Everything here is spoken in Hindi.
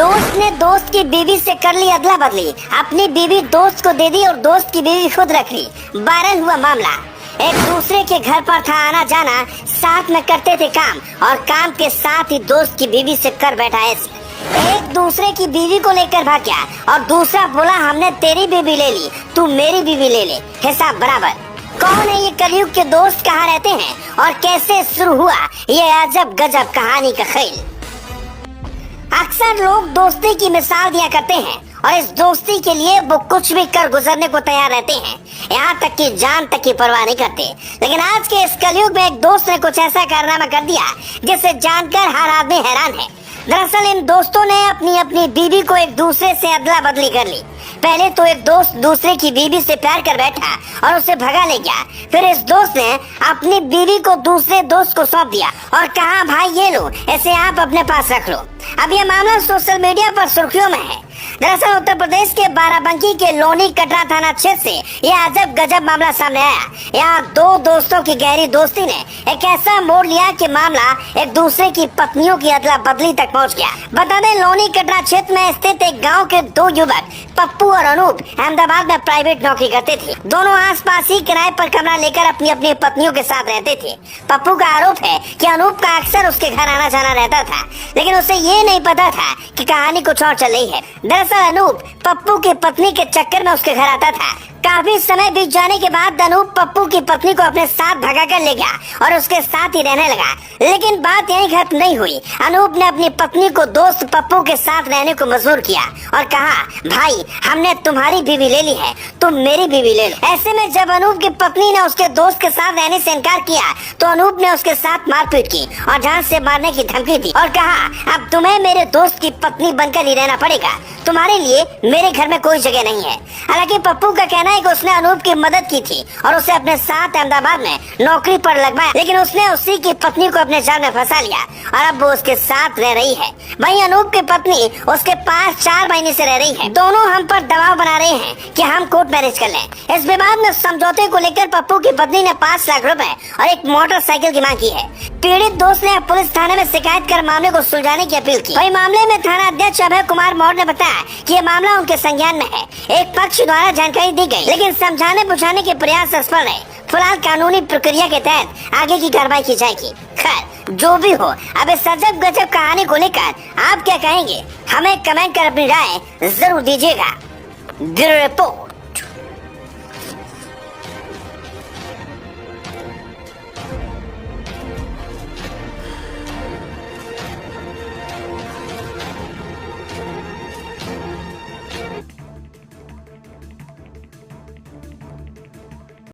दोस्त ने दोस्त की बीवी से कर ली अदला बदली, अपनी बीवी दोस्त को दे दी और दोस्त की बीवी खुद रख ली। वायरल हुआ मामला। एक दूसरे के घर पर था आना जाना, साथ में करते थे काम और काम के साथ ही दोस्त की बीवी से कर बैठा ऐसे। एक दूसरे की बीवी को लेकर भाग गया और दूसरा बोला हमने तेरी बीवी ले ली, तू मेरी बीवी ले ले, हिसाब बराबर। कौन है ये कलयुग के दोस्त, कहाँ रहते हैं और कैसे शुरू हुआ ये अजब गजब कहानी का खेल। अक्सर लोग दोस्ती की मिसाल दिया करते हैं और इस दोस्ती के लिए वो कुछ भी कर गुजरने को तैयार रहते हैं, यहाँ तक कि जान तक की परवाह नहीं करते। लेकिन आज के इस कलयुग में एक दोस्त ने कुछ ऐसा कारनामा कर दिया जिसे जानकर हर आदमी हैरान है। दरअसल इन दोस्तों ने अपनी अपनी बीवी को एक दूसरे से अदला बदली कर ली। पहले तो एक दोस्त दूसरे की बीवी से प्यार कर बैठा और उसे भगा ले गया। फिर इस दोस्त ने अपनी बीवी को दूसरे दोस्त को सौंप दिया और कहा भाई ये लो, ऐसे आप अपने पास रख लो। अब ये मामला सोशल मीडिया पर सुर्खियों में है। दरअसल उत्तर प्रदेश के बाराबंकी के लोनी कटरा थाना क्षेत्र से यह अजब गजब मामला सामने आया। यहाँ दो दोस्तों की गहरी दोस्ती ने एक ऐसा मोड़ लिया कि मामला एक दूसरे की पत्नियों की अदला बदली तक पहुँच गया। बता दें लोनी कटरा क्षेत्र में स्थित एक गाँव के दो युवक पप्पू और अनूप अहमदाबाद में प्राइवेट नौकरी करते थे। दोनों आसपास ही किराए पर कमरा लेकर अपनी अपनी पत्नियों के साथ रहते थे। पप्पू का आरोप है कि अनूप का अक्सर उसके घर आना जाना रहता था, लेकिन उसे ये नहीं पता था कि कहानी कुछ और चल रही है। दरअसल अनूप पप्पू की पत्नी के चक्कर में उसके घर आता था। काफी समय बीत जाने के बाद अनूप पप्पू की पत्नी को अपने साथ भगा कर ले गया और उसके साथ ही रहने लगा। लेकिन बात यहीं खत्म नहीं हुई। अनूप ने अपनी पत्नी को दोस्त पप्पू के साथ रहने को मजबूर किया और कहा भाई हमने तुम्हारी बीवी ले ली है, तुम मेरी बीवी ले लो। ऐसे में जब अनूप की पत्नी ने उसके दोस्त के साथ रहने से इनकार किया तो अनूप ने उसके साथ मारपीट की और जान से मारने की धमकी दी और कहा अब तुम्हें मेरे दोस्त की पत्नी बनकर ही रहना पड़ेगा, तुम्हारे लिए मेरे घर में कोई जगह नहीं है। हालांकि पप्पू का कहना है कि उसने अनूप की मदद की थी और उसे अपने साथ अहमदाबाद में नौकरी पर लगवाया, लेकिन उसने उसी की पत्नी को अपने जाल में फंसा लिया और अब वो उसके साथ रह रही है। वहीं अनूप की पत्नी उसके पास 4 महीने से रह रही है। दोनों हम पर दबाव बना रहे हैं कि हम कोर्ट मैरिज कर लें। इस विवाद में समझौते को लेकर पप्पू की पत्नी ने 5 लाख रुपए और एक मोटरसाइकिल की मांग की है। पीड़ित दोस्त ने पुलिस थाने में शिकायत कर मामले को सुलझाने की अपील की। वही मामले में थाना अध्यक्ष अभय कुमार मौर्य ने बताया कि ये मामला उनके संज्ञान में है। एक पक्ष द्वारा जानकारी दी गई, लेकिन समझाने बुझाने के प्रयास असफल रहे। फिलहाल कानूनी प्रक्रिया के तहत आगे की कार्रवाई की जाएगी। खैर जो भी हो, अब इस अजब गजब कहानी को लेकर आप क्या कहेंगे, हमें कमेंट कर अपनी राय जरूर दीजिएगा। Bureau report.